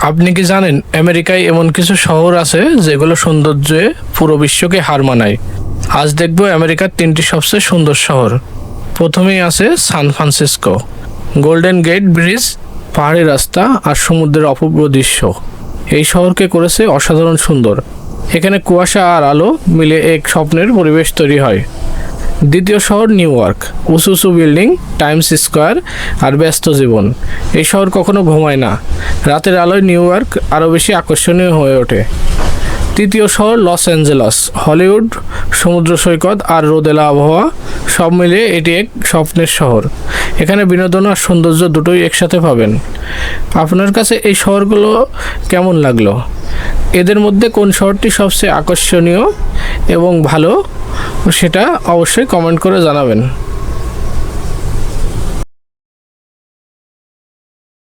আপনি কি জানেন আমেরিকায় এমন কিছু শহর আছে যেগুলো সৌন্দর্যে পুরো বিশ্বকে হার মানায়? আজ দেখব আমেরিকার 3টি সবচেয়ে সুন্দর শহর। প্রথমেই আছে San Francisco. Golden Gate Bridge, পাহাড়ি রাস্তা আর সমুদ্রের অপূর্ব দৃশ্য এই শহরকে করেছে অসাধারণ সুন্দর। এখানে কুয়াশা আর আলো মিলে এক স্বপ্নের পরিবেশ তৈরি হয়। দ্বিতীয় শহর নিউ ইয়র্ক। উঁচু উঁচু বিল্ডিং, টাইমস স্কোয়ার আর ব্যস্ত জীবন। এই শহর কখনো ঘুমায় না। রাতের আলোয় নিউ ইয়র্ক আরও বেশি আকর্ষণীয় হয়ে ওঠে। তৃতীয় শহর লস অ্যাঞ্জেলস। হলিউড, সমুদ্র সৈকত আর রোদেলা আবহাওয়া সব মিলিয়ে এটি এক স্বপ্নের শহর। এখানে বিনোদন আর সৌন্দর্য দুটোই একসাথে পাবেন। আপনার কাছে এই শহরগুলো কেমন লাগলো? এদের মধ্যে কোন শহরটি সবচেয়ে আকর্ষণীয় এবং ভালো সেটা অবশ্যই কমেন্ট করে জানাবেন।